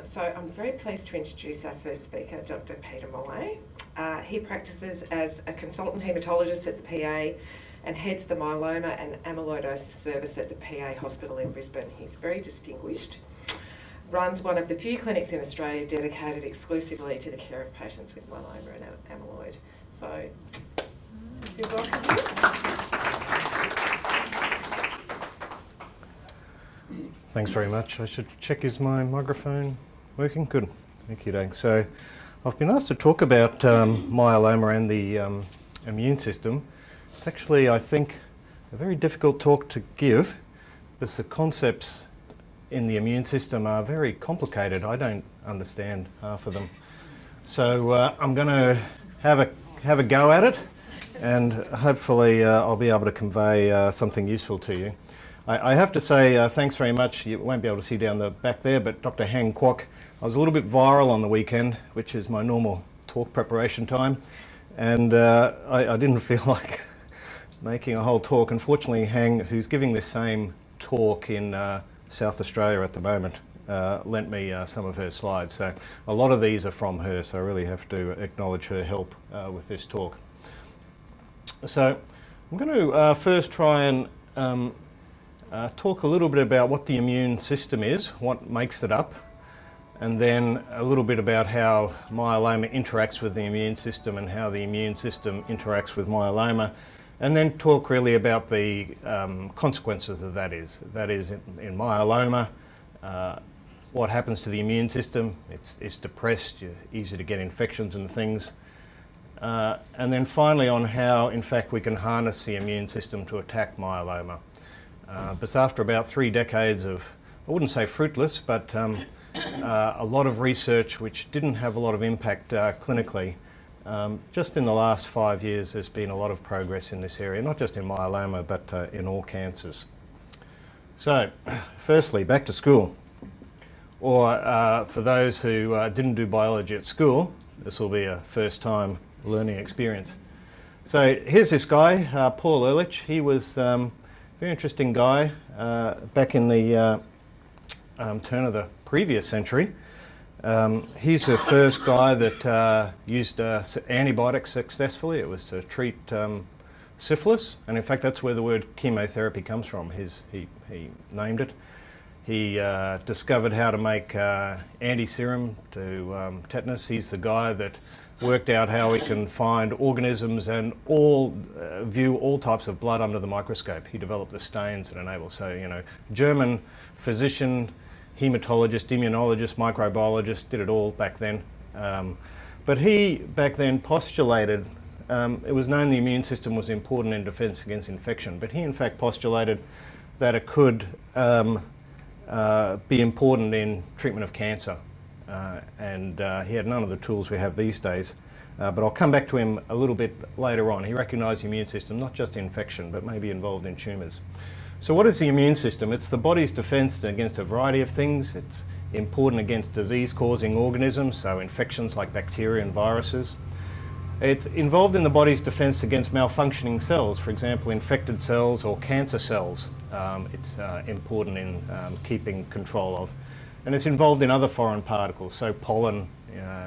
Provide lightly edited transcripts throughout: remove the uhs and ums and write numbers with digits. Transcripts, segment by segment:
So I'm very pleased to introduce our first speaker, Dr. Peter Mollee. He practices as a consultant haematologist at the PA and heads the myeloma and amyloidosis service at the PA Hospital in Brisbane. He's very distinguished, runs one of the few clinics in Australia dedicated exclusively to the care of patients with myeloma and amyloid. So, you're welcome. Thanks very much. I should check, is my microphone working? Good. Thank you, Dave. So I've been asked to talk about myeloma and the immune system. It's actually, I think, a very difficult talk to give because the concepts in the immune system are very complicated. I don't understand half of them. So I'm going to have a go at it, and hopefully I'll be able to convey something useful to you. I have to say thanks very much. You won't be able to see down the back there, but Dr. Han Kwok, I was a little bit viral on the weekend, which is my normal talk preparation time, and I didn't feel like making a whole talk. Unfortunately, Hang, who's giving this same talk in South Australia at the moment, lent me some of her slides. So a lot of these are from her, so I really have to acknowledge her help with this talk. So I'm going to first try and talk a little bit about what the immune system is, what makes it up, and then a little bit about how myeloma interacts with the immune system and how the immune system interacts with myeloma, and then talk really about the consequences of that is. That is, in myeloma, what happens to the immune system. It's depressed, you're easy to get infections and things. And then finally on how, in fact, we can harness the immune system to attack myeloma. But after about 3 decades of, I wouldn't say fruitless, but a lot of research which didn't have a lot of impact clinically, just in the last 5 years there's been a lot of progress in this area, not just in myeloma, but in all cancers. So, firstly, back to school. Or for those who didn't do biology at school, this will be a first time learning experience. So here's this guy, Paul Ehrlich. He was very interesting guy back in the turn of the previous century. He's the first guy that used antibiotics successfully. It was to treat syphilis, and in fact that's where the word chemotherapy comes from. He named it. He discovered how to make anti-serum to tetanus. He's the guy that worked out how we can find organisms and view all types of blood under the microscope. He developed the stains that enable, so, you know, German physician, hematologist, immunologist, microbiologist, did it all back then. But he, back then, postulated, it was known the immune system was important in defense against infection, but he in fact postulated that it could be important in treatment of cancer. And he had none of the tools we have these days. But I'll come back to him a little bit later on. He recognised the immune system, not just infection, but maybe involved in tumours. So what is the immune system? It's the body's defence against a variety of things. It's important against disease-causing organisms, so infections like bacteria and viruses. It's involved in the body's defence against malfunctioning cells, for example, infected cells or cancer cells. It's important in keeping control of. And it's involved in other foreign particles, so pollen,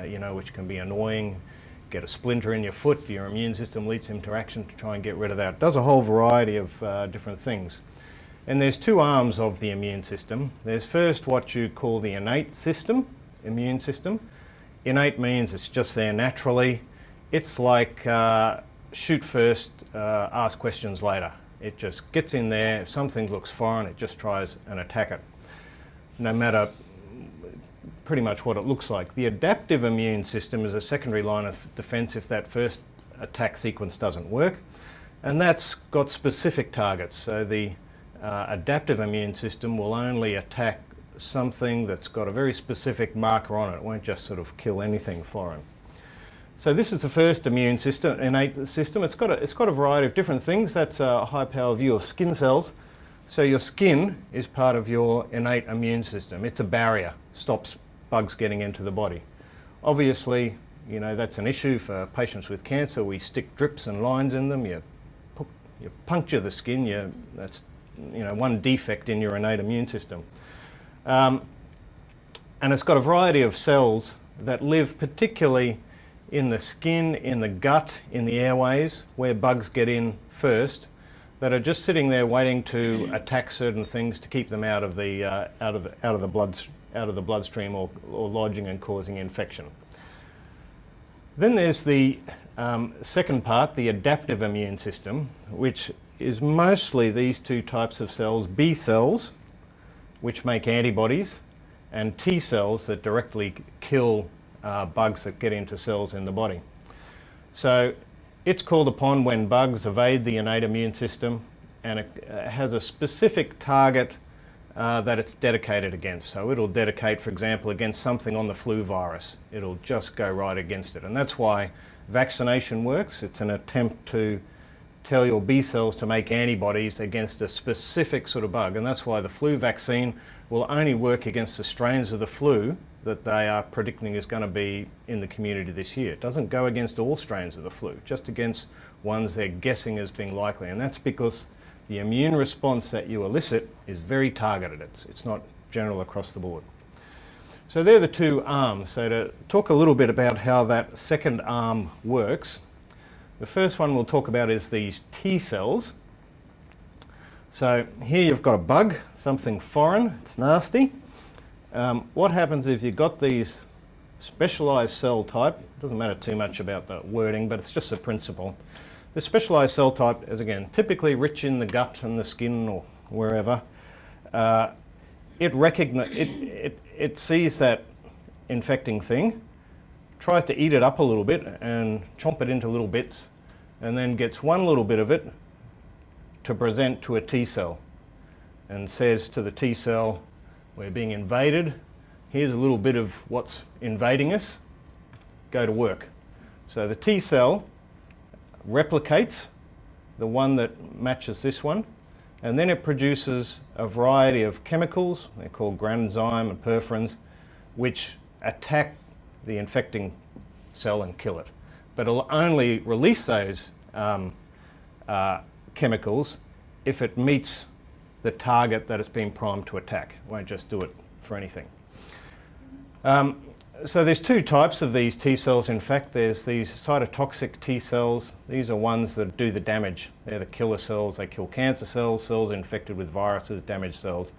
you know, which can be annoying. Get a splinter in your foot, your immune system leads into action to try and get rid of that. It does a whole variety of different things. And there's 2 arms of the immune system. There's first what you call the innate system, immune system. Innate means it's just there naturally. It's like shoot first, ask questions later. It just gets in there. If something looks foreign, it just tries and attack it, no matter pretty much what it looks like. The adaptive immune system is a secondary line of defense if that first attack sequence doesn't work, and that's got specific targets. So the adaptive immune system will only attack something that's got a very specific marker on it. It won't just sort of kill anything foreign. So this is the first immune system, innate system. It's got a variety of different things. That's a high-power view of skin cells. So your skin is part of your innate immune system. It's a barrier, stops bugs getting into the body. Obviously, you know, that's an issue for patients with cancer. We stick drips and lines in them. You puncture the skin. That's, you know, one defect in your innate immune system. And it's got a variety of cells that live particularly in the skin, in the gut, in the airways, where bugs get in first, that are just sitting there waiting to attack certain things to keep them out of the bloodstream or lodging and causing infection. Then there's the second part, the adaptive immune system, which is mostly these two types of cells: B cells, which make antibodies, and T cells that directly kill bugs that get into cells in the body. So it's called upon when bugs evade the innate immune system, and it has a specific target that it's dedicated against. So it'll dedicate, for example, against something on the flu virus. It'll just go right against it. And that's why vaccination works. It's an attempt to tell your B cells to make antibodies against a specific sort of bug. And that's why the flu vaccine will only work against the strains of the flu that they are predicting is going to be in the community this year. It doesn't go against all strains of the flu, just against ones they're guessing as being likely. And that's because the immune response that you elicit is very targeted. It's not general across the board. So they're the two arms. So to talk a little bit about how that second arm works, the first one we'll talk about is these T cells. So here you've got a bug, something foreign, it's nasty. What happens if you've got these specialised cell type? It doesn't matter too much about the wording, but it's just a principle. The specialised cell type is, again, typically rich in the gut and the skin or wherever. It sees that infecting thing, tries to eat it up a little bit and chomp it into little bits, and then gets one little bit of it to present to a T cell and says to the T cell, we're being invaded, here's a little bit of what's invading us, go to work. So the T cell replicates the one that matches this one, and then it produces a variety of chemicals, they're called granzyme and perforins, which attack the infecting cell and kill it. But it'll only release those chemicals if it meets the target that it's been primed to attack. It won't just do it for anything. So there's two types of these T cells. In fact, there's these cytotoxic T cells. These are ones that do the damage. They're the killer cells. They kill cancer cells, cells infected with viruses, damaged cells.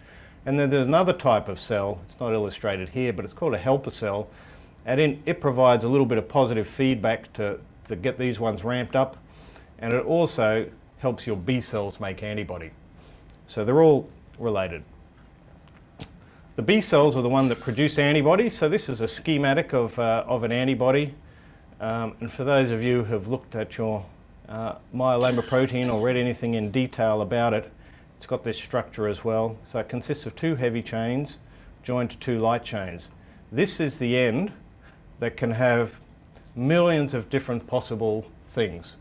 And then there's another type of cell, it's not illustrated here, but it's called a helper cell. And it provides a little bit of positive feedback to get these ones ramped up. And it also helps your B cells make antibody. So they're all related. The B cells are the one that produce antibodies. So this is a schematic of an antibody. And for those of you who have looked at your myeloma protein or read anything in detail about it, it's got this structure as well. So it consists of two heavy chains joined to two light chains. This is the end that can have millions of different possible things,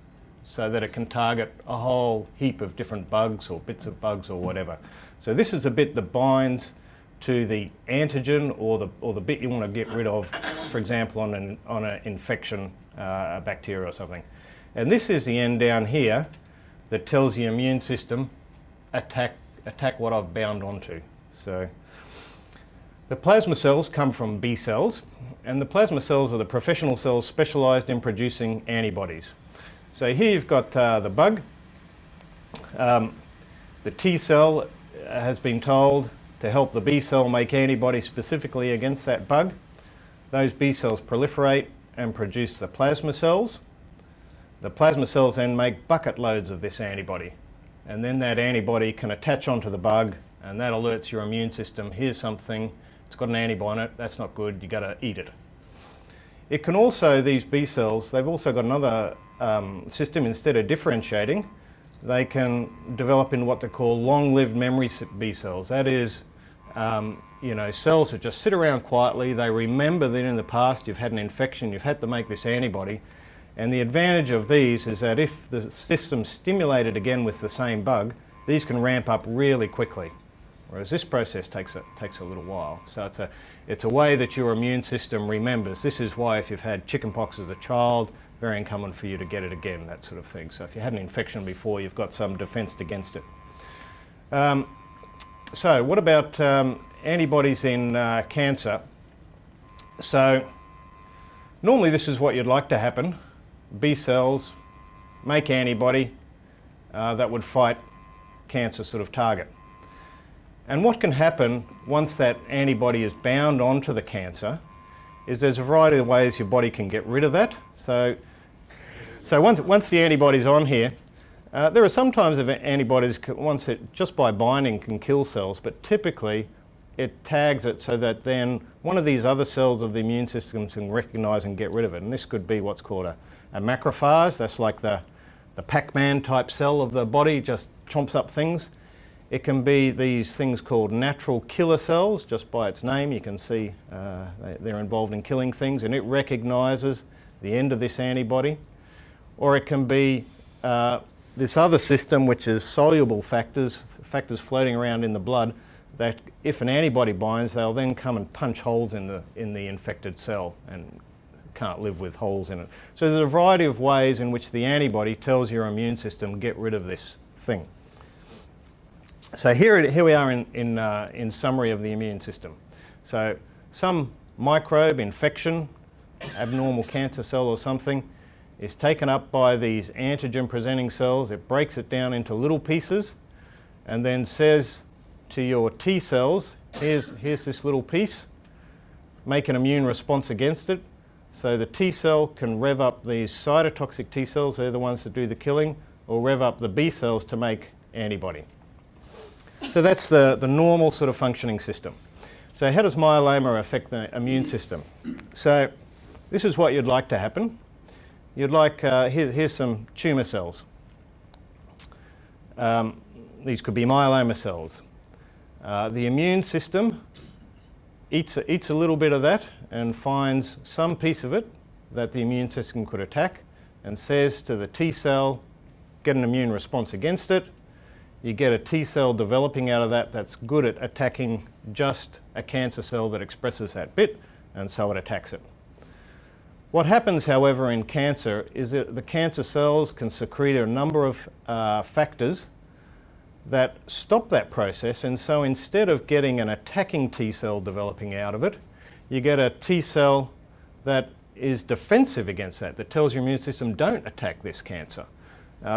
so that it can target a whole heap of different bugs or bits of bugs or whatever. So this is a bit that binds to the antigen or the bit you want to get rid of, for example, on an infection, a bacteria or something. And this is the end down here that tells the immune system, attack what I've bound onto. So the plasma cells come from B cells, and the plasma cells are the professional cells specialised in producing antibodies. So here you've got the bug. The T cell has been told to help the B cell make antibodies specifically against that bug. Those B cells proliferate and produce the plasma cells. The plasma cells then make bucket loads of this antibody. And then that antibody can attach onto the bug, and that alerts your immune system, here's something, it's got an antibody on it, that's not good, you gotta eat it. It can also, these B cells, they've also got another system. Instead of differentiating, they can develop in what they call long-lived memory B cells. That is, cells that just sit around quietly. They remember that in the past you've had an infection, you've had to make this antibody. And the advantage of these is that if the system's stimulated again with the same bug, these can ramp up really quickly. Whereas this process takes a little while. So it's a way that your immune system remembers. This is why if you've had chickenpox as a child, very uncommon for you to get it again, that sort of thing. So if you had an infection before, you've got some defense against it. So what about antibodies in cancer? So normally this is what you'd like to happen. B cells make antibody that would fight cancer sort of target. And what can happen once that antibody is bound onto the cancer is there's a variety of ways your body can get rid of that. So once the antibody's on here, there are sometimes antibodies, once it just by binding can kill cells, but typically it tags it so that then one of these other cells of the immune system can recognise and get rid of it. And this could be what's called a macrophage. That's like the Pac-Man type cell of the body, just chomps up things. It can be these things called natural killer cells. Just by its name you can see they're involved in killing things, and it recognises the end of this antibody. Or it can be this other system, which is soluble factors floating around in the blood, that if an antibody binds, they'll then come and punch holes in the infected cell and can't live with holes in it. So there's a variety of ways in which the antibody tells your immune system get rid of this thing. So here we are in summary of the immune system. So some microbe, infection, abnormal cancer cell or something, is taken up by these antigen presenting cells. It breaks it down into little pieces and then says to your T cells, here's this little piece, make an immune response against it. So the T cell can rev up these cytotoxic T cells, they're the ones that do the killing, or rev up the B cells to make antibody. So that's the normal sort of functioning system. So how does myeloma affect the immune system? So this is what you'd like to happen. You'd like, here's some tumour cells. These could be myeloma cells. The immune system eats a little bit of that and finds some piece of it that the immune system could attack and says to the T cell, get an immune response against it. You get a T cell developing out of that that's good at attacking just a cancer cell that expresses that bit, and so it attacks it. What happens, however, in cancer is that the cancer cells can secrete a number of factors that stop that process, and so instead of getting an attacking T cell developing out of it, you get a T cell that is defensive against that tells your immune system, don't attack this cancer.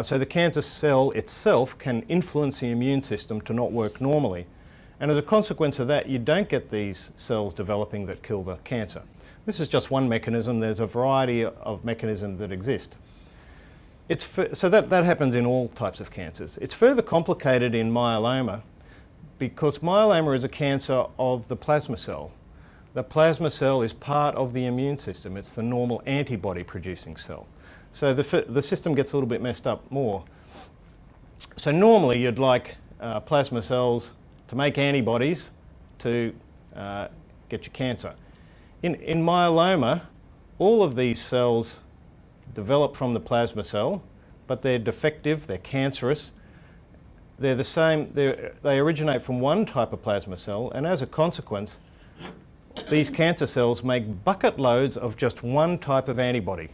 So the cancer cell itself can influence the immune system to not work normally. And as a consequence of that, you don't get these cells developing that kill the cancer. This is just one mechanism. There's a variety of mechanisms that exist. So that happens in all types of cancers. It's further complicated in myeloma because myeloma is a cancer of the plasma cell. The plasma cell is part of the immune system. It's the normal antibody producing cell. So the system gets a little bit messed up more. So normally you'd like plasma cells to make antibodies to get your cancer. In myeloma, all of these cells develop from the plasma cell, but they're defective, they're cancerous. They're the same, they originate from one type of plasma cell, and as a consequence, these cancer cells make bucket loads of just one type of antibody.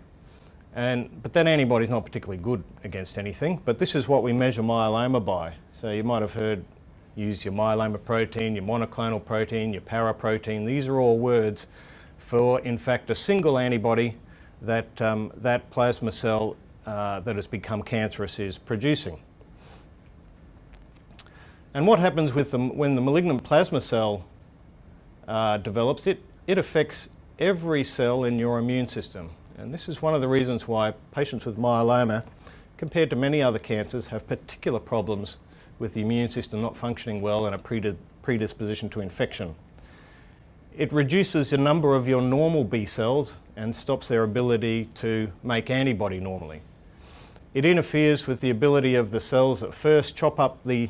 But that antibody is not particularly good against anything, but this is what we measure myeloma by. So you might have heard, use your myeloma protein, your monoclonal protein, your paraprotein. These are all words for, in fact, a single antibody that that plasma cell that has become cancerous is producing. And what happens with when the malignant plasma cell develops, it affects every cell in your immune system. And this is one of the reasons why patients with myeloma, compared to many other cancers, have particular problems with the immune system not functioning well and a predisposition to infection. It reduces the number of your normal B cells and stops their ability to make antibody normally. It interferes with the ability of the cells that first chop up the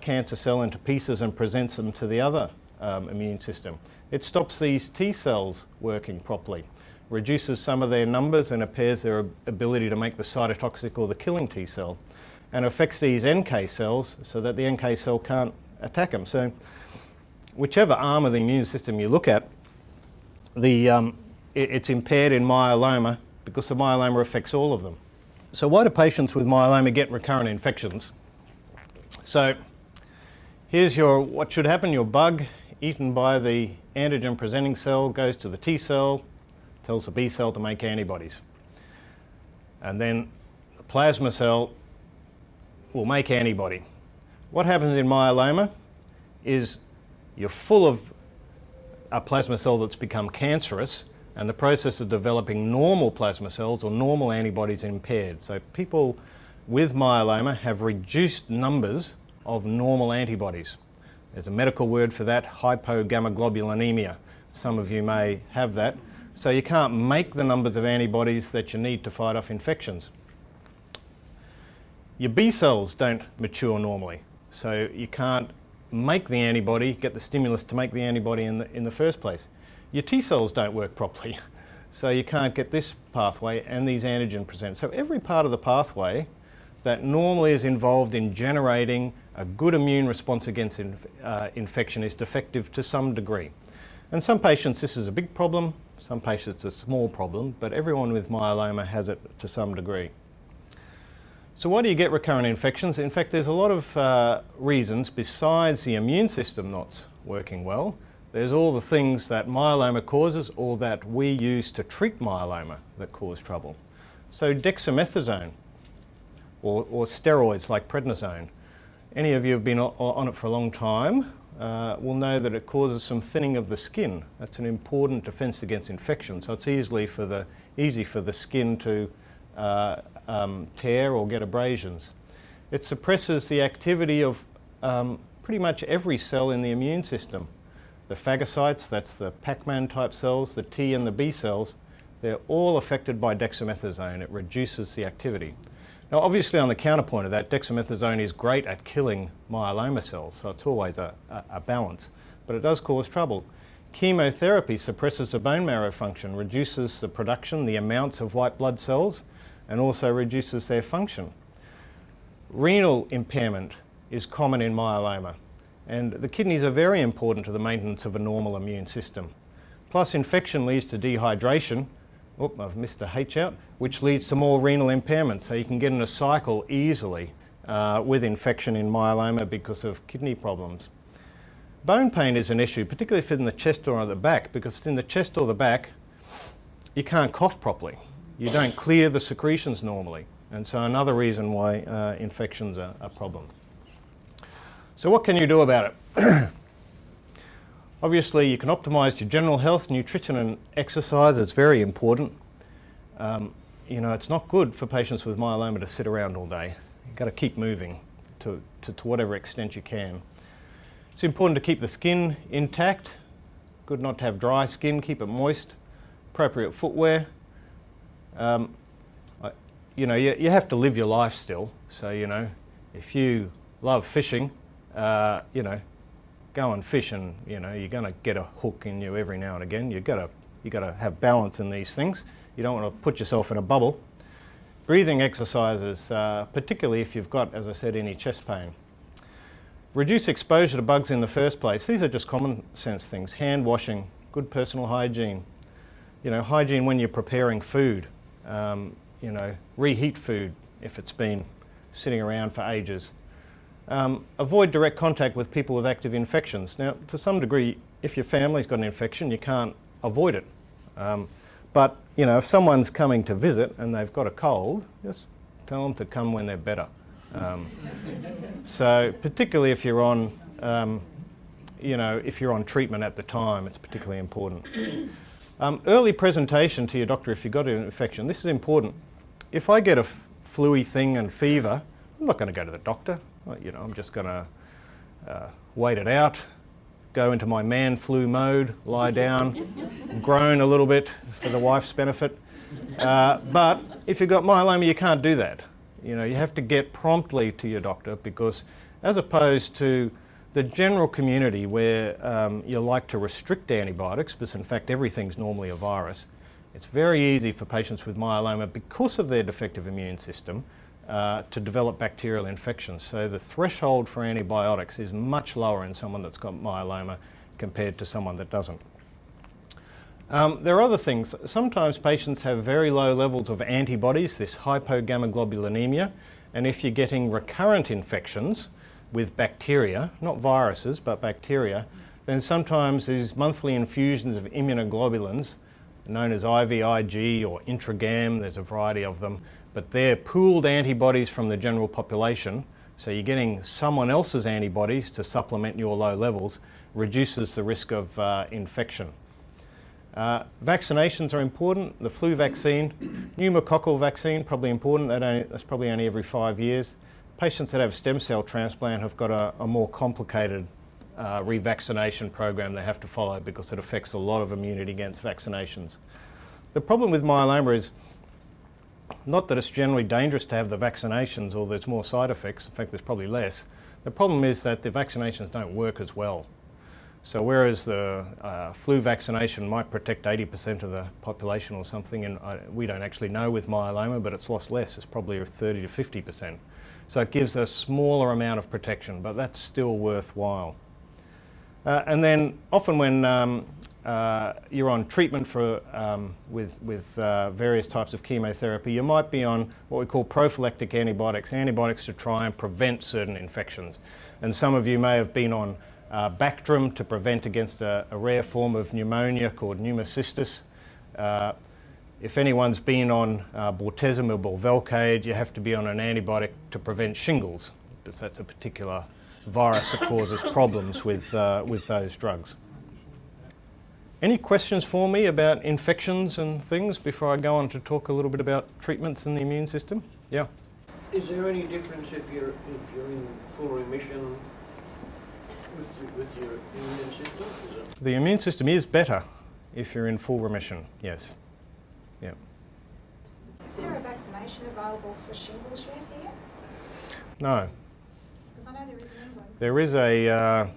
cancer cell into pieces and presents them to the other immune system. It stops these T cells working properly, reduces some of their numbers and impairs their ability to make the cytotoxic or the killing T cell, and affects these NK cells so that the NK cell can't attack them. So whichever arm of the immune system you look at, it's impaired in myeloma because the myeloma affects all of them. So why do patients with myeloma get recurrent infections? So here's what should happen. Your bug eaten by the antigen presenting cell, goes to the T cell, tells the B cell to make antibodies. And then the plasma cell will make antibody. What happens in myeloma is you're full of a plasma cell that's become cancerous, and the process of developing normal plasma cells or normal antibodies impaired. So people with myeloma have reduced numbers of normal antibodies. There's a medical word for that, hypogammaglobulinemia. Some of you may have that. So you can't make the numbers of antibodies that you need to fight off infections. Your B cells don't mature normally, so you can't make the antibody, get the stimulus to make the antibody in the first place. Your T cells don't work properly, so you can't get this pathway and these antigen present. So every part of the pathway that normally is involved in generating a good immune response against infection is defective to some degree. And some patients this is a big problem, some patients a small problem, but everyone with myeloma has it to some degree. So why do you get recurrent infections? In fact, there's a lot of reasons besides the immune system not working well. There's all the things that myeloma causes or that we use to treat myeloma that cause trouble. So dexamethasone or steroids like prednisone. Any of you have been on it for a long time will know that it causes some thinning of the skin. That's an important defense against infection. So it's easy for the skin to tear or get abrasions. It suppresses the activity of pretty much every cell in the immune system. The phagocytes, that's the Pac-Man type cells, the T and the B cells, they're all affected by dexamethasone. It reduces the activity. Now obviously on the counterpoint of that, dexamethasone is great at killing myeloma cells, so it's always a balance, but it does cause trouble. Chemotherapy suppresses the bone marrow function, reduces the production, the amounts of white blood cells, and also reduces their function. Renal impairment is common in myeloma, and the kidneys are very important to the maintenance of a normal immune system. Plus infection leads to dehydration, I've missed a H out, which leads to more renal impairment, so you can get in a cycle easily with infection in myeloma because of kidney problems. Bone pain is an issue, particularly if it's in the chest or at the back, because if it's in the chest or the back, you can't cough properly. You don't clear the secretions normally, and so another reason why infections are a problem. So what can you do about it? Obviously you can optimise your general health, nutrition and exercise is very important. You know, it's not good for patients with myeloma to sit around all day. You've got to keep moving to whatever extent you can. It's important to keep the skin intact. Good not to have dry skin, keep it moist. Appropriate footwear. You know, you have to live your life still. So, you know, if you love fishing, you know, go and fish, and you know you're going to get a hook in you every now and again. You got to have balance in these things. You don't want to put yourself in a bubble. Breathing exercises, particularly if you've got, as I said, any chest pain. Reduce exposure to bugs in the first place. These are just common sense things. Hand washing, good personal hygiene. You know, hygiene when you're preparing food. You know, reheat food if it's been sitting around for ages. Avoid direct contact with people with active infections. Now, to some degree, if your family's got an infection, you can't avoid it. But, you know, if someone's coming to visit and they've got a cold, just tell them to come when they're better. So, particularly if you're on, you know, if you're on treatment at the time, it's particularly important. Early presentation to your doctor if you've got an infection. This is important. If I get a flu-y thing and fever, I'm not going to go to the doctor. You know, I'm just going to wait it out, go into my man flu mode, lie down, groan a little bit for the wife's benefit. But if you've got myeloma, you can't do that. You know, you have to get promptly to your doctor, because as opposed to the general community where you like to restrict antibiotics, because in fact everything's normally a virus, it's very easy for patients with myeloma, because of their defective immune system, to develop bacterial infections. So the threshold for antibiotics is much lower in someone that's got myeloma compared to someone that doesn't. There are other things. Sometimes patients have very low levels of antibodies, this hypogammaglobulinemia, and if you're getting recurrent infections with bacteria, not viruses, but bacteria, then sometimes these monthly infusions of immunoglobulins, known as IVIG or Intragam, there's a variety of them, but they're pooled antibodies from the general population, so you're getting someone else's antibodies to supplement your low levels, reduces the risk of infection. Vaccinations are important. The flu vaccine, pneumococcal vaccine, probably important. That's probably only every 5 years. Patients that have stem cell transplant have got a more complicated revaccination program they have to follow because it affects a lot of immunity against vaccinations. The problem with myeloma is not that it's generally dangerous to have the vaccinations or there's more side effects. In fact, there's probably less. The problem is that the vaccinations don't work as well. So whereas the flu vaccination might protect 80% of the population or something, and we don't actually know with myeloma, but it's lost less. It's probably 30 to 50%. So it gives a smaller amount of protection, but that's still worthwhile. And then often when you're on treatment for, with various types of chemotherapy, you might be on what we call prophylactic antibiotics, antibiotics to try and prevent certain infections. And some of you may have been on Bactrim to prevent against a rare form of pneumonia called pneumocystis. If anyone's been on bortezomib or Velcade, you have to be on an antibiotic to prevent shingles, because that's a particular virus that causes problems with those drugs. Any questions for me about infections and things before I go on to talk a little bit about treatments in the immune system? Yeah. Is there any difference if you're in full remission with your immune system? The immune system is better if you're in full remission, yes. Yeah. Is there a vaccination available for shingles yet here? No. Because I know there is in England. There is a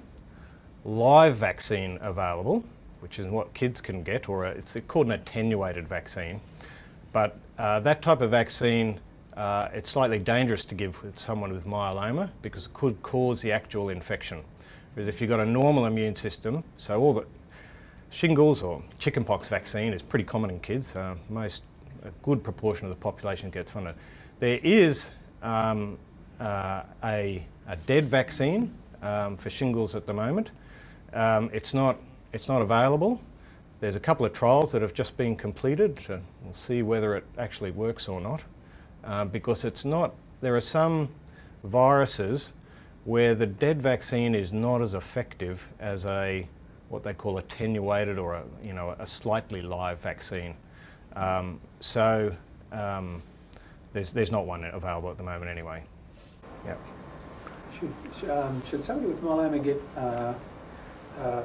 live vaccine available, which is what kids can get, or it's called an attenuated vaccine. But that type of vaccine, it's slightly dangerous to give with someone with myeloma because it could cause the actual infection. Whereas if you've got a normal immune system, so all the shingles or chickenpox vaccine is pretty common in kids. A good proportion of the population gets from it. There is a dead vaccine for shingles at the moment. It's not available. There's a couple of trials that have just been completed. We'll see whether it actually works or not, because it's not. There are some viruses where the dead vaccine is not as effective as what they call attenuated or a slightly live vaccine. There's not one available at the moment anyway. Yeah. Should somebody with myeloma get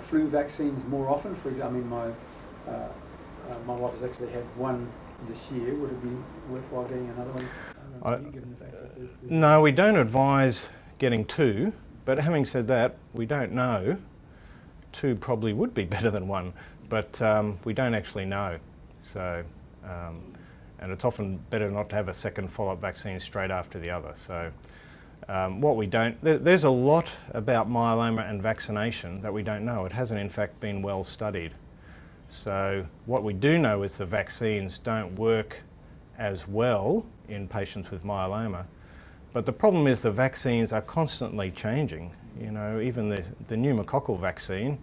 flu vaccines more often? For example, my wife has actually had one this year. Would it be worthwhile getting another one? Given the fact that no, we don't advise getting two, but having said that, we don't know. Two probably would be better than one, but we don't actually know. So, and it's often better not to have a second follow-up vaccine straight after the other. So, there's a lot about myeloma and vaccination that we don't know. It hasn't in fact been well studied. So what we do know is the vaccines don't work as well in patients with myeloma. But the problem is the vaccines are constantly changing. Even the pneumococcal vaccine,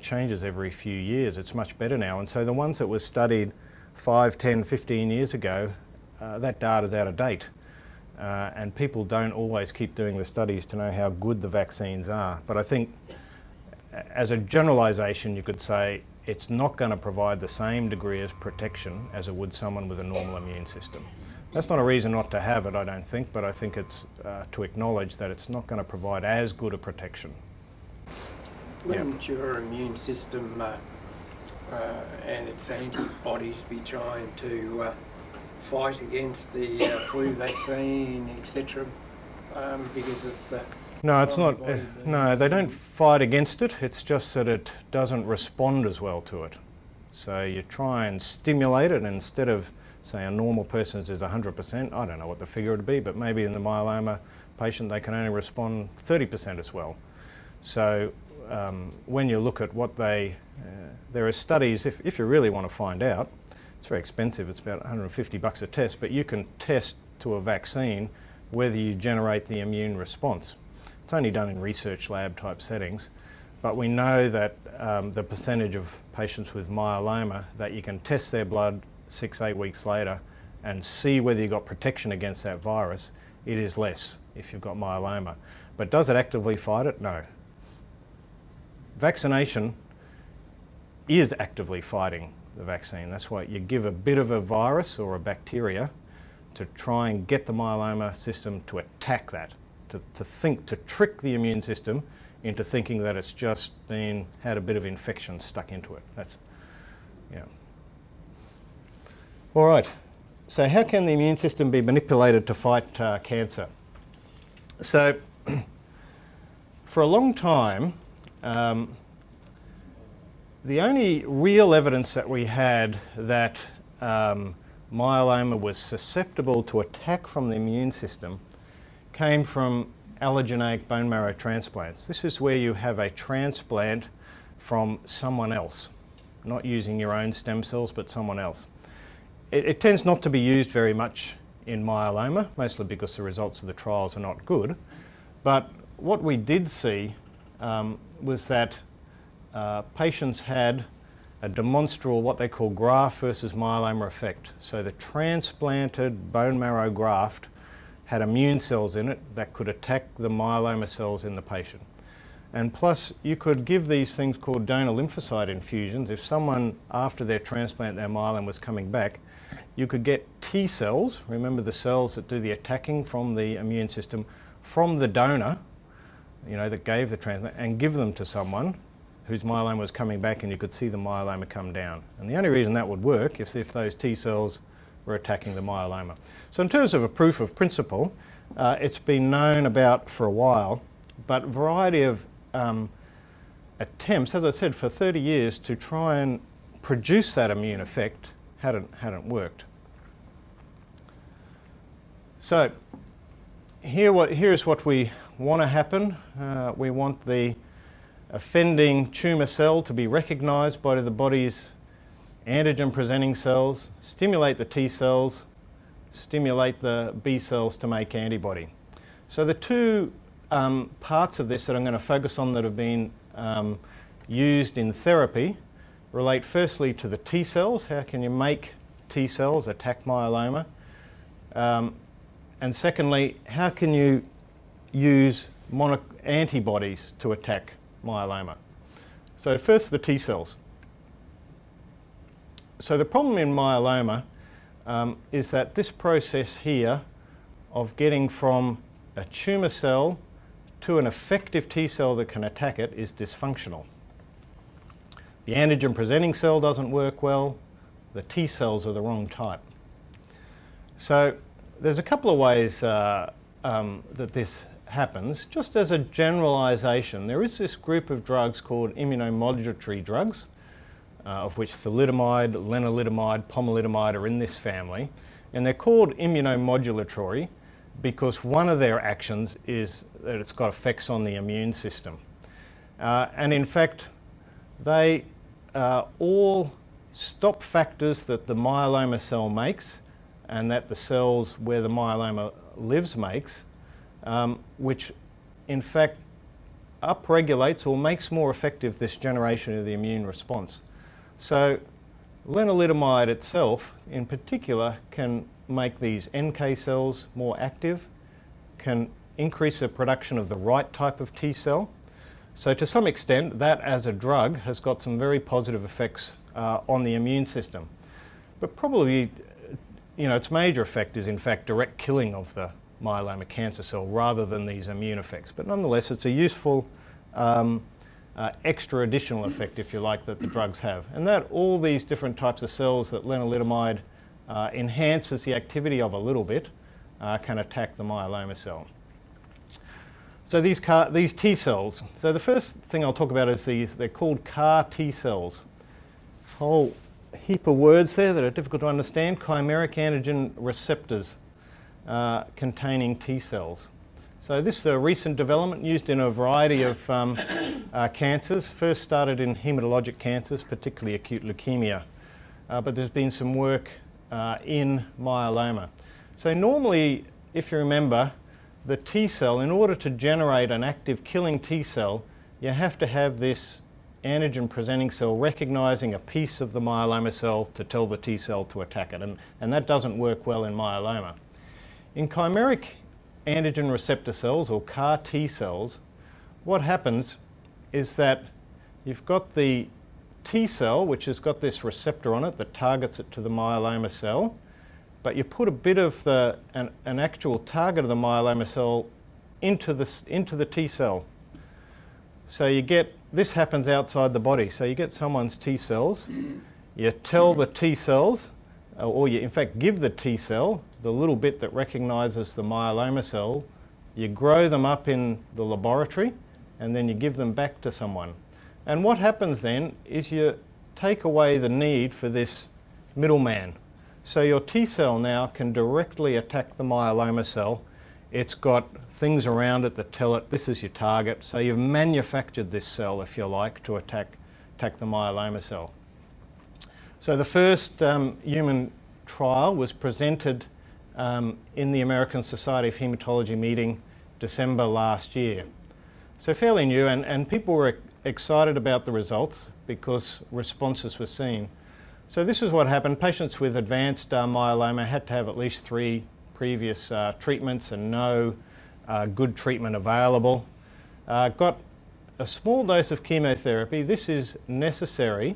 changes every few years. It's much better now. And so the ones that were studied 5, 10, 15 years ago, that data's out of date. And people don't always keep doing the studies to know how good the vaccines are. But I think as a generalisation, you could say it's not going to provide the same degree of protection as it would someone with a normal immune system. That's not a reason not to have it, I don't think, but I think it's to acknowledge that it's not going to provide as good a protection. Wouldn't your immune system and its antibodies be trying to fight against the flu vaccine, etc., because it's no, it's not. No, they don't fight against it. It's just that it doesn't respond as well to it. So you try and stimulate it, and instead of, say, a normal person's is 100%, I don't know what the figure would be, but maybe in the myeloma patient they can only respond 30% as well. So when you look at what there are studies, if you really want to find out, it's very expensive, it's about $150 a test, but you can test to a vaccine whether you generate the immune response. It's only done in research lab type settings, but we know that the percentage of patients with myeloma that you can test their blood 6-8 weeks later and see whether you've got protection against that virus, it is less if you've got myeloma. But does it actively fight it? No. Vaccination is actively fighting the vaccine. That's why you give a bit of a virus or a bacteria to try and get the myeloma system to attack that, to trick the immune system into thinking that it's just had a bit of infection stuck into it. That's, yeah. All right, so how can the immune system be manipulated to fight cancer? So, for a long time, the only real evidence that we had that myeloma was susceptible to attack from the immune system came from allogeneic bone marrow transplants. This is where you have a transplant from someone else, not using your own stem cells, but someone else. It tends not to be used very much in myeloma, mostly because the results of the trials are not good. But what we did see was that patients had a demonstrable, what they call graft versus myeloma effect. So the transplanted bone marrow graft had immune cells in it that could attack the myeloma cells in the patient. And plus, you could give these things called donor lymphocyte infusions. If someone, after their transplant, their myeloma was coming back, you could get T cells, remember the cells that do the attacking from the immune system, from the donor, that gave the transplant, and give them to someone whose myeloma was coming back, and you could see the myeloma come down. And the only reason that would work is if those T cells were attacking the myeloma. So in terms of a proof of principle, it's been known about for a while, but a variety of attempts, as I said, for 30 years to try and produce that immune effect hadn't worked. So here's what we want to happen. We want the offending tumour cell to be recognised by the body's antigen presenting cells, stimulate the T cells, stimulate the B cells to make antibody. So the two parts of this that I'm going to focus on that have been used in therapy relate firstly to the T cells. How can you make T cells attack myeloma? And secondly, how can you use antibodies to attack myeloma? So first, the T cells. So the problem in myeloma is that this process here of getting from a tumour cell to an effective T cell that can attack it is dysfunctional. The antigen presenting cell doesn't work well, the T cells are the wrong type. So there's a couple of ways that this happens. Just as a generalisation, there is this group of drugs called immunomodulatory drugs, of which thalidomide, lenalidomide, pomalidomide are in this family, and they're called immunomodulatory because one of their actions is that it's got effects on the immune system. And in fact, they all stop factors that the myeloma cell makes and that the cells where the myeloma lives makes, which in fact upregulates or makes more effective this generation of the immune response. So lenalidomide itself in particular can make these NK cells more active, can increase the production of the right type of T cell. So to some extent that as a drug has got some very positive effects on the immune system. But probably its major effect is in fact direct killing of the myeloma cancer cell rather than these immune effects. But nonetheless it's a useful extra additional effect, if you like, that the drugs have. And that all these different types of cells that lenalidomide enhances the activity of a little bit can attack the myeloma cell. So these T cells, so the first thing I'll talk about is they're called CAR T cells. Whole heap of words there that are difficult to understand. Chimeric antigen receptors containing T cells. So this is a recent development used in a variety of cancers. First started in hematologic cancers, particularly acute leukemia. But there's been some work in myeloma. So normally, if you remember, the T cell, in order to generate an active killing T cell, you have to have this antigen presenting cell recognizing a piece of the myeloma cell to tell the T cell to attack it, and that doesn't work well in myeloma. In chimeric antigen receptor cells, or CAR T cells, what happens is that you've got the T cell, which has got this receptor on it that targets it to the myeloma cell, but you put a bit of an actual target of the myeloma cell into the T cell. So you get, this happens outside the body, so you get someone's T cells, you tell the T cells, or you in fact give the T cell, the little bit that recognises the myeloma cell, you grow them up in the laboratory, and then you give them back to someone. And what happens then is you take away the need for this middleman. So your T cell now can directly attack the myeloma cell. It's got things around it that tell it this is your target. So you've manufactured this cell, if you like, to attack the myeloma cell. So the first human trial was presented in the American Society of Hematology meeting December last year. So fairly new, and people were excited about the results because responses were seen. So this is what happened. Patients with advanced myeloma had to have at least 3 previous treatments and no good treatment available. Got a small dose of chemotherapy. This is necessary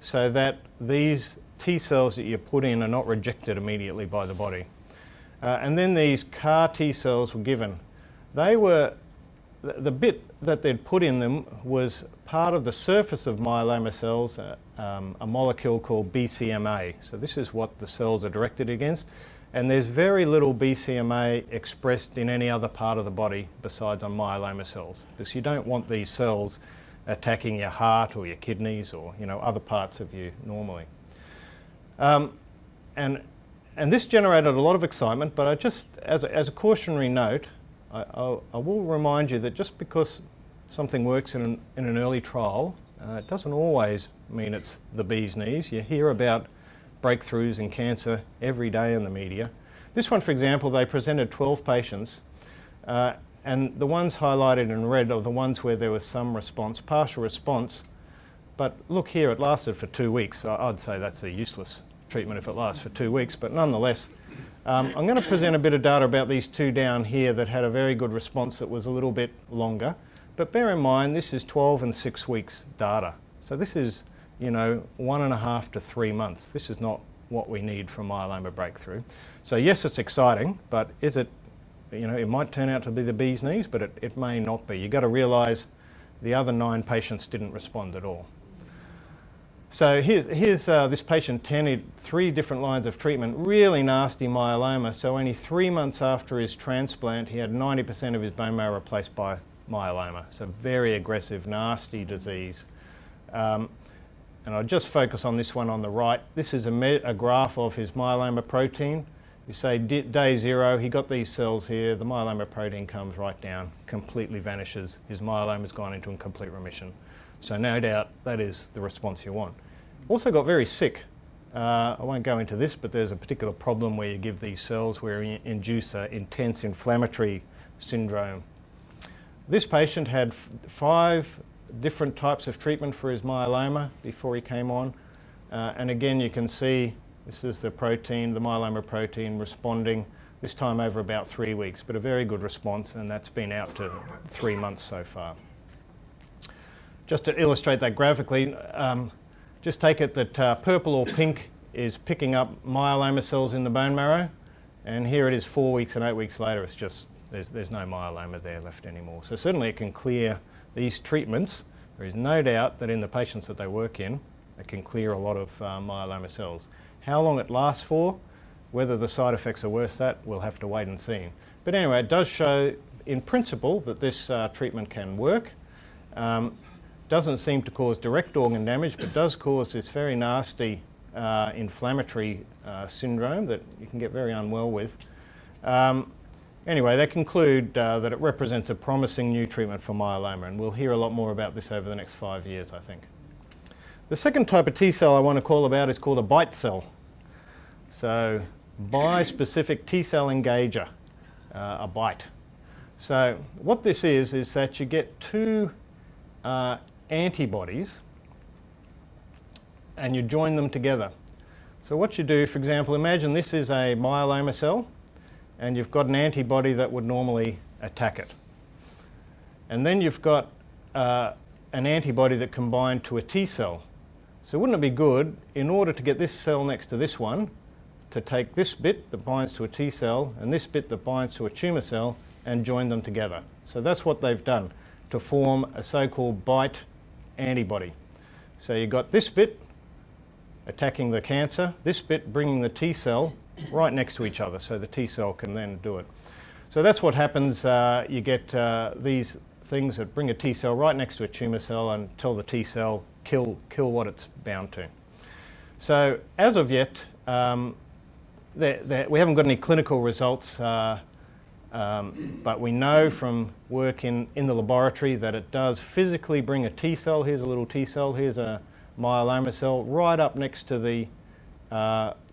so that these T cells that you put in are not rejected immediately by the body. And then these CAR T cells were given. They were, the bit that they'd put in them was part of the surface of myeloma cells, a molecule called BCMA. So this is what the cells are directed against. And there's very little BCMA expressed in any other part of the body besides on myeloma cells, because you don't want these cells attacking your heart or your kidneys or other parts of you normally. And this generated a lot of excitement, but I just, as a cautionary note, I will remind you that just because something works in an early trial, it doesn't always mean it's the bee's knees. You hear about breakthroughs in cancer every day in the media. This one, for example, they presented 12 patients, and the ones highlighted in red are the ones where there was some response, partial response. But look here, it lasted for 2 weeks. I'd say that's a useless treatment if it lasts for 2 weeks, but nonetheless, I'm going to present a bit of data about these 2 down here that had a very good response that was a little bit longer. But bear in mind, this is 12 and 6 weeks data. So this is 1.5 to 3 months. This is not what we need for myeloma breakthrough. So yes, it's exciting, but is it, it might turn out to be the bee's knees, but it may not be. You've got to realise the other 9 patients didn't respond at all. So here's this patient 10, he had 3 different lines of treatment, really nasty myeloma. So only 3 months after his transplant, he had 90% of his bone marrow replaced by myeloma. So very aggressive, nasty disease. And I'll just focus on this one on the right. This is a graph of his myeloma protein. You say day 0, he got these cells here, the myeloma protein comes right down, completely vanishes. His myeloma's gone into complete remission. So no doubt that is the response you want. Also got very sick. I won't go into this, but there's a particular problem where you give these cells where you induce an intense inflammatory syndrome. This patient had 5 different types of treatment for his myeloma before he came on. And again, you can see this is the protein, the myeloma protein responding, this time over about 3 weeks, but a very good response, and that's been out to 3 months so far. Just to illustrate that graphically, just take it that purple or pink is picking up myeloma cells in the bone marrow, and here it is 4 weeks and 8 weeks later, it's just, there's no myeloma there left anymore. So certainly it can clear these treatments. There is no doubt that in the patients that they work in, it can clear a lot of myeloma cells. How long it lasts for, whether the side effects are worse, that we'll have to wait and see. But anyway, it does show in principle that this treatment can work. Doesn't seem to cause direct organ damage, but does cause this very nasty inflammatory syndrome that you can get very unwell with. Anyway, they conclude that it represents a promising new treatment for myeloma, and we'll hear a lot more about this over the next 5 years, I think. The second type of T cell I want to call about is called a BiTE cell. So, bispecific T cell engager, a BiTE. So what this is that you get 2 antibodies and you join them together. So what you do, for example, imagine this is a myeloma cell and you've got an antibody that would normally attack it. And then you've got an antibody that can bind to a T cell. So wouldn't it be good, in order to get this cell next to this one, to take this bit that binds to a T cell and this bit that binds to a tumour cell and join them together. So that's what they've done to form a so-called BiTE antibody. So you've got this bit attacking the cancer, this bit bringing the T cell right next to each other so the T cell can then do it. So that's what happens. You get these things that bring a T cell right next to a tumour cell and tell the T cell kill what it's bound to. So as of yet, we haven't got any clinical results, but we know from work in the laboratory that it does physically bring a T cell. Here's a little T cell, here's a myeloma cell, right up next to the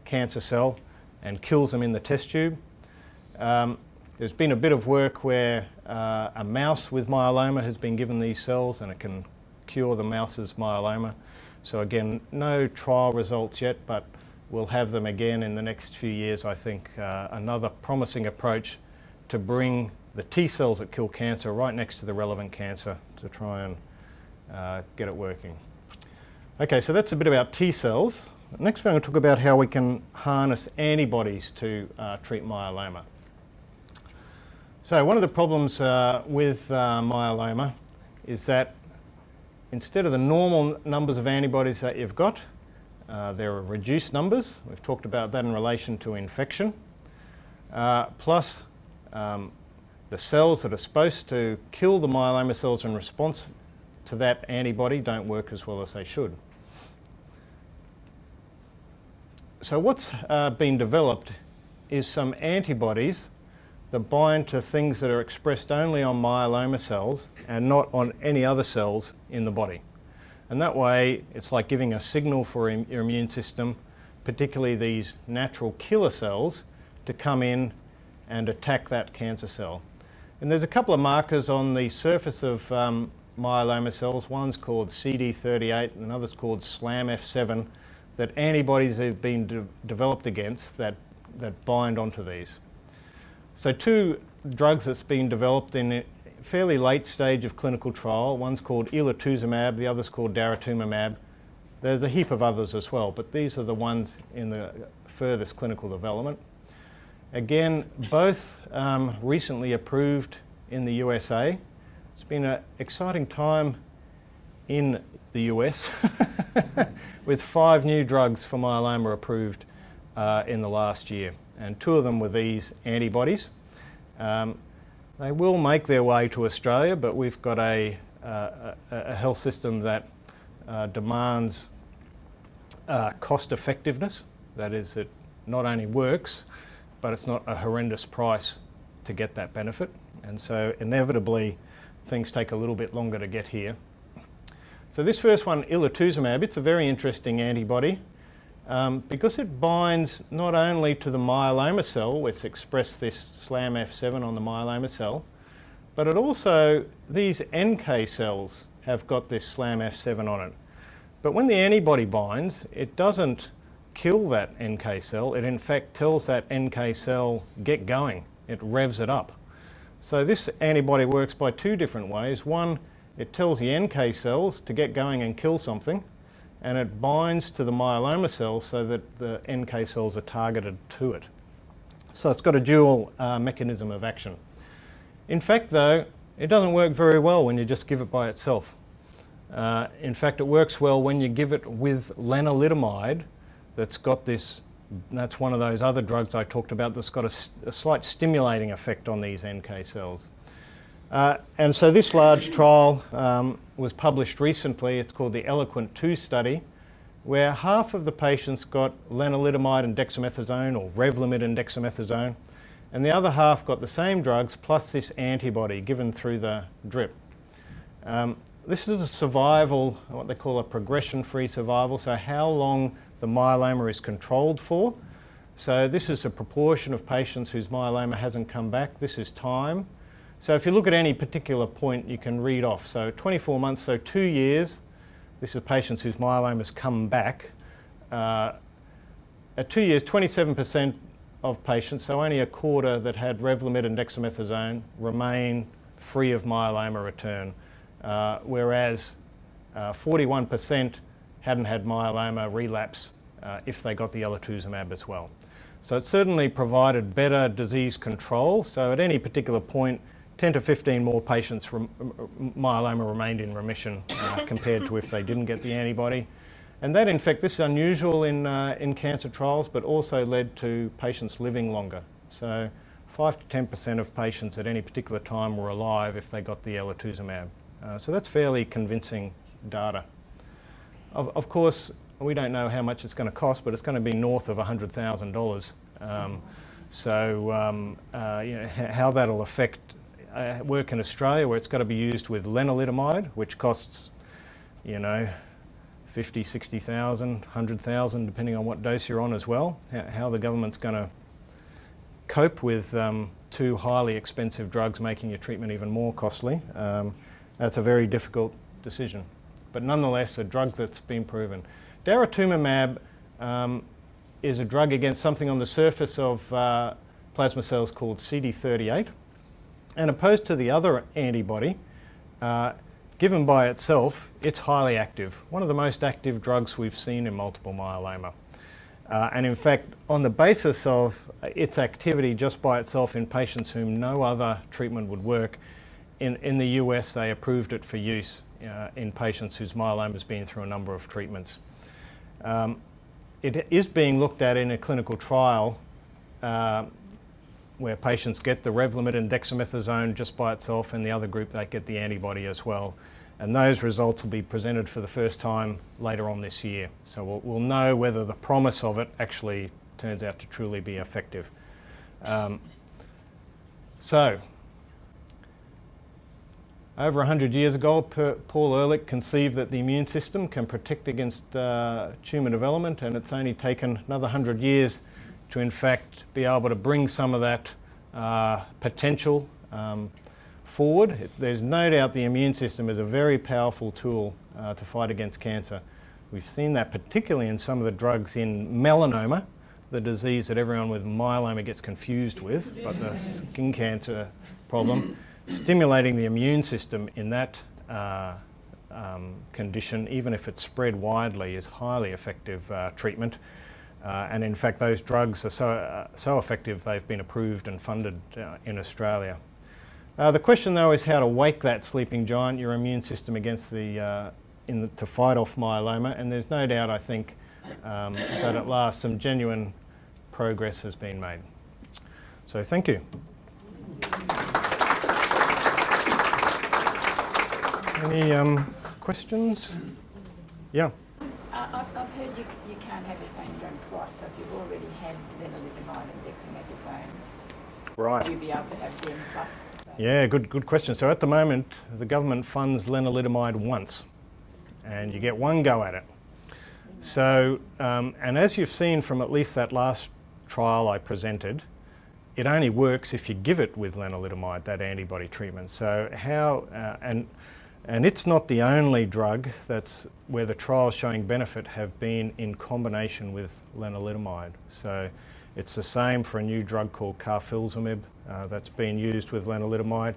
cancer cell and kills them in the test tube. There's been a bit of work where a mouse with myeloma has been given these cells and it can cure the mouse's myeloma. So again, no trial results yet, but we'll have them again in the next few years, I think. Another promising approach to bring the T cells that kill cancer right next to the relevant cancer to try and get it working. Okay, so that's a bit about T cells. Next, we're going to talk about how we can harness antibodies to treat myeloma. So one of the problems with myeloma is that instead of the normal numbers of antibodies that you've got, there are reduced numbers. We've talked about that in relation to infection. Plus, the cells that are supposed to kill the myeloma cells in response to that antibody don't work as well as they should. So what's been developed is some antibodies that bind to things that are expressed only on myeloma cells and not on any other cells in the body. And that way, it's like giving a signal for your immune system, particularly these natural killer cells, to come in and attack that cancer cell. And there's a couple of markers on the surface of myeloma cells. One's called CD38 and another's called SLAMF7, that antibodies have been developed against that bind onto these. So two drugs that's been developed in a fairly late stage of clinical trial. One's called elotuzumab, the other's called daratumumab. There's a heap of others as well, but these are the ones in the furthest clinical development. Again, both recently approved in the USA. It's been an exciting time in the US with 5 new drugs for myeloma approved in the last year. And 2 of them were these antibodies. They will make their way to Australia, but we've got a health system that demands cost effectiveness. That is, it not only works, but it's not a horrendous price to get that benefit. And so inevitably, things take a little bit longer to get here. So this first one, elotuzumab, it's a very interesting antibody. Because it binds not only to the myeloma cell, which express this SLAMF7 on the myeloma cell, but it also, these NK cells have got this SLAMF7 on it. But when the antibody binds, it doesn't kill that NK cell. It in fact tells that NK cell, get going. It revs it up. So this antibody works by 2 different ways. One, it tells the NK cells to get going and kill something, and it binds to the myeloma cells so that the NK cells are targeted to it. So it's got a dual mechanism of action. In fact, though, it doesn't work very well when you just give it by itself. In fact, it works well when you give it with lenalidomide that's got this, that's one of those other drugs I talked about that's got a slight stimulating effect on these NK cells. And so this large trial was published recently. It's called the ELOQUENT-2 study, where half of the patients got lenalidomide and dexamethasone, or Revlimid and dexamethasone, and the other half got the same drugs plus this antibody given through the drip. This is a survival, what they call a progression-free survival, so how long the myeloma is controlled for. So this is a proportion of patients whose myeloma hasn't come back. This is time. So if you look at any particular point, you can read off. So 24 months, so 2 years, this is patients whose myelomas come back. At 2 years, 27% of patients, so only a quarter that had Revlimid and dexamethasone, remain free of myeloma return, whereas 41% hadn't had myeloma relapse if they got the Daratumumab as well. So it certainly provided better disease control. So at any particular point, 10 to 15 more patients myeloma remained in remission compared to if they didn't get the antibody. And that, in fact, this is unusual in cancer trials, but also led to patients living longer. So 5 to 10% of patients at any particular time were alive if they got the Daratumumab. So that's fairly convincing data. Of course, we don't know how much it's going to cost, but it's going to be north of $100,000. You know, how that'll affect work in Australia, where it's got to be used with lenalidomide, which costs, you know, 50, 60,000, 100,000, depending on what dose you're on as well. How the government's going to cope with two highly expensive drugs making your treatment even more costly. That's a very difficult decision. But nonetheless, a drug that's been proven. Daratumumab is a drug against something on the surface of plasma cells called CD38. And opposed to the other antibody, given by itself, it's highly active. One of the most active drugs we've seen in multiple myeloma. And in fact, on the basis of its activity just by itself in patients whom no other treatment would work, in the US they approved it for use in patients whose myeloma has been through a number of treatments. It is being looked at in a clinical trial where patients get the Revlimid and dexamethasone just by itself, and the other group they get the antibody as well. And those results will be presented for the first time later on this year. So we'll know whether the promise of it actually turns out to truly be effective. Over 100 years ago, Paul Ehrlich conceived that the immune system can protect against tumour development, and it's only taken another 100 years to in fact be able to bring some of that potential forward. There's no doubt the immune system is a very powerful tool to fight against cancer. We've seen that particularly in some of the drugs in melanoma, the disease that everyone with myeloma gets confused with, but the skin cancer problem. Stimulating the immune system in that condition, even if it's spread widely, is highly effective treatment. And in fact, those drugs are so effective they've been approved and funded in Australia. The question though is how to wake that sleeping giant, your immune system, against to fight off myeloma. And there's no doubt, I think, that at last some genuine progress has been made. So thank you. Any questions? Yeah. I've heard you can't have the same drug twice, so if you've already had lenalidomide and dexamethasone, Right. will you be able to have them plus? Yeah, good question. So at the moment, the government funds lenalidomide once, and you get one go at it. So, and as you've seen from at least that last trial I presented, it only works if you give it with lenalidomide, that antibody treatment. So how, and it's not the only drug that's where the trials showing benefit have been in combination with lenalidomide. So it's the same for a new drug called carfilzomib that's been used with lenalidomide.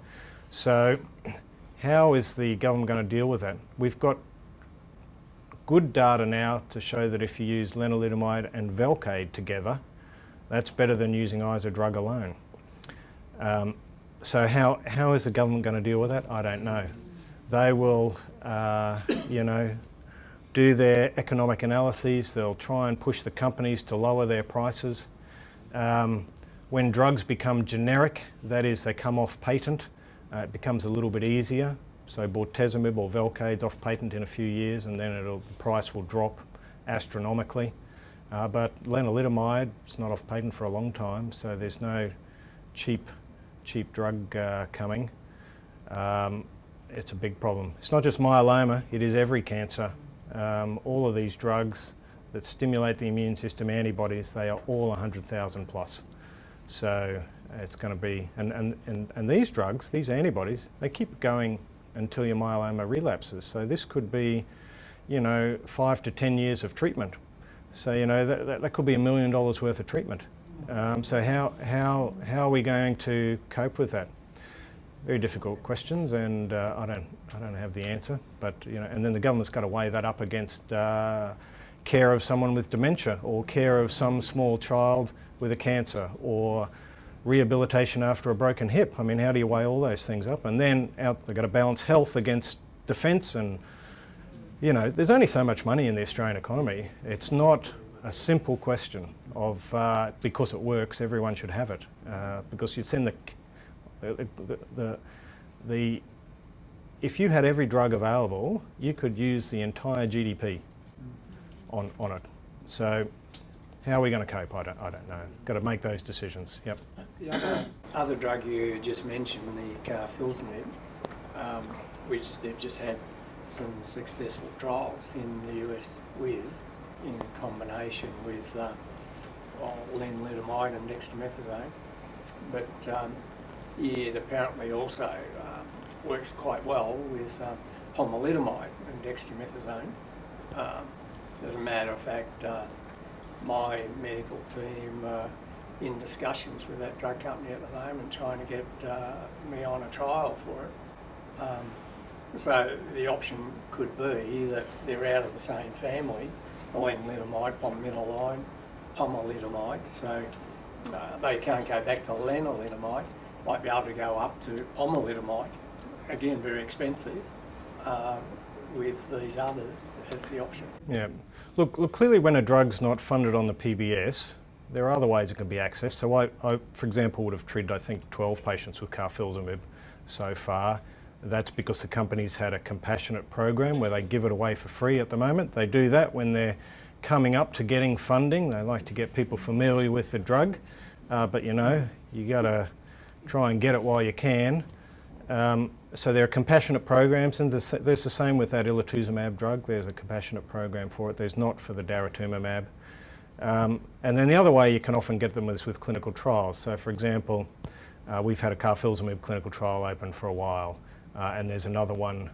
So how is the government going to deal with that? We've got good data now to show that if you use lenalidomide and Velcade together, that's better than using either drug alone. So how is the government going to deal with that? I don't know. They will, you know, do their economic analyses. They'll try and push the companies to lower their prices. When drugs become generic, that is, they come off patent, it becomes a little bit easier. So bortezomib or Velcade's off patent in a few years, and then the price will drop astronomically. But lenalidomide is not off patent for a long time, so there's no cheap drug coming. It's a big problem. It's not just myeloma, it is every cancer. All of these drugs that stimulate the immune system, antibodies, they are all 100,000 plus. So It's going to be, and these drugs, these antibodies, they keep going until your myeloma relapses. So this could be, 5 to 10 years of treatment. So that could be $1 million worth of treatment. So how are we going to cope with that? Very difficult questions, and I don't have the answer. But and then the government's got to weigh that up against care of someone with dementia, or care of some small child with a cancer, or rehabilitation after a broken hip. I mean, how do you weigh all those things up? And then they've got to balance health against defence, and there's only so much money in the Australian economy. It's not a simple question of because it works, everyone should have it, because you send if you had every drug available, you could use the entire GDP on it. So how are we going to cope? I don't know. Got to make those decisions. Yep. The other drug you just mentioned, the carfilzomib, which they've just had some successful trials in the US with, in combination with lenalidomide and dexamethasone. But it apparently also works quite well with pomalidomide and dexamethasone. As a matter of fact, my medical team in discussions with that drug company at the moment, trying to get me on a trial for it. So the option could be that they're out of the same family, lenalidomide, pomalidomide, so they can't go back to lenalidomide, might be able to go up to pomalidomide, again very expensive, with these others as the option. Yeah. Look, clearly when a drug's not funded on the PBS, there are other ways it can be accessed. So I, for example, would have treated, I think, 12 patients with carfilzomib so far. That's because the company's had a compassionate program where they give it away for free at the moment. They do that when they're coming up to getting funding. They like to get people familiar with the drug, but you got to try and get it while you can. So there are compassionate programs, and there's the same with that elotuzumab drug. There's a compassionate program for it. There's not for the daratumumab. And then the other way you can often get them is with clinical trials. So for example, we've had a carfilzomib clinical trial open for a while, and there's another one,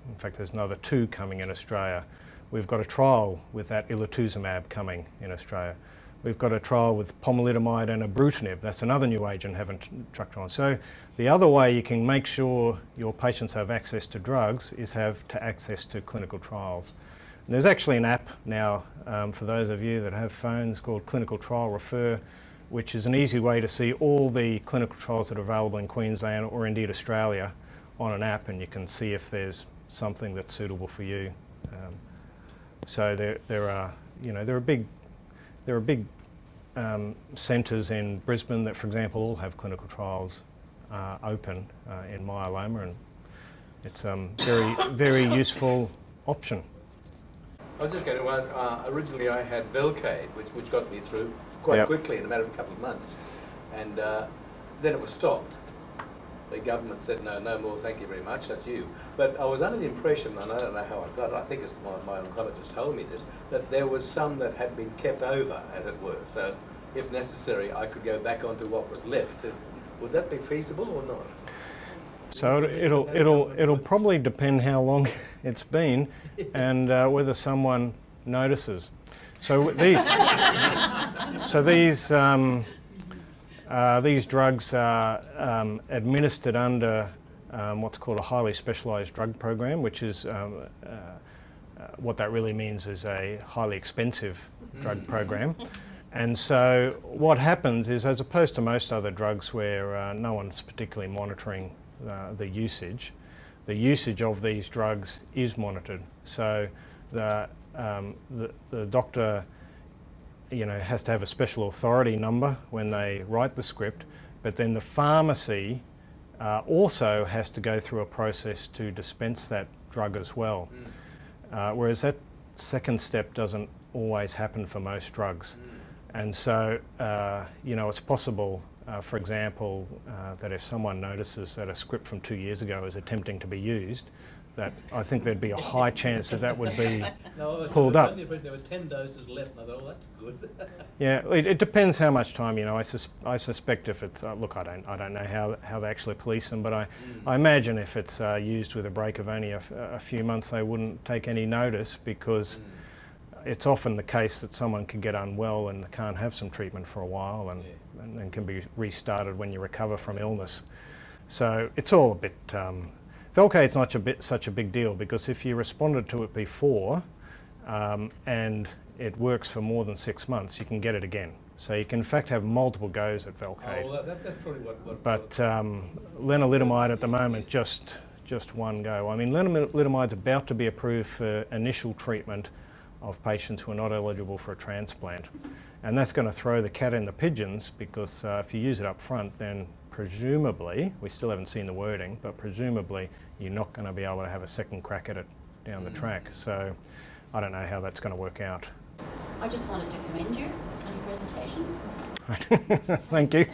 in fact there's another 2 coming in Australia. We've got a trial with that elotuzumab coming in Australia. We've got a trial with pomalidomide and ibrutinib. That's another new agent haven't trucked on. So the other way you can make sure your patients have access to drugs is have access to clinical trials. And there's actually an app now for those of you that have phones called Clinical Trial Refer, which is an easy way to see all the clinical trials that are available in Queensland or indeed Australia on an app, and you can see if there's something that's suitable for you. So there are big centres in Brisbane that, for example, all have clinical trials open in myeloma, and it's a very useful option. I was just going to ask, originally I had Velcade, which got me through quite quickly in a matter of a couple of months, and then it was stopped. The government said, no more, thank you very much, that's you. But I was under the impression, and I don't know how I got it, I think it's my oncologist told me this, that there was some that had been kept over, as it were. So if necessary, I could go back onto what was left. Would that be feasible or not? So it'll probably depend how long it's been and whether someone notices. So these drugs are administered under what's called a highly specialised drug program, which is what that really means is a highly expensive drug program. And so what happens is, as opposed to most other drugs where no one's particularly monitoring the usage of these drugs is monitored. So the doctor has to have a special authority number when they write the script, but then the pharmacy also has to go through a process to dispense that drug as well. Whereas that second step doesn't always happen for most drugs. And so, it's possible, for example, that if someone notices that a script from 2 years ago is attempting to be used, that I think there'd be a high chance that that would be No, pulled up. there were 10 doses left, and I thought, oh, that's good. Yeah, it depends how much time. You know, I suspect if it's look, I don't know how they actually police them, but I imagine if it's used with a break of only a few months, they wouldn't take any notice, because it's often the case that someone can get unwell and can't have some treatment for a while, and then can be restarted when you recover from illness. So it's all a bit. Velcade's not such a big deal, because if you responded to it before and it works for more than 6 months, you can get it again. So you can in fact have multiple goes at Velcade. Oh, well, that's probably what. But lenalidomide at the moment, just one go. I mean, lenalidomide's about to be approved for initial treatment of patients who are not eligible for a transplant. And that's going to throw the cat in the pigeons, because if you use it up front, then presumably, we still haven't seen the wording, but presumably you're not going to be able to have a second crack at it down the track. So I don't know how that's going to work out. I just wanted to commend you on your presentation. Thank you.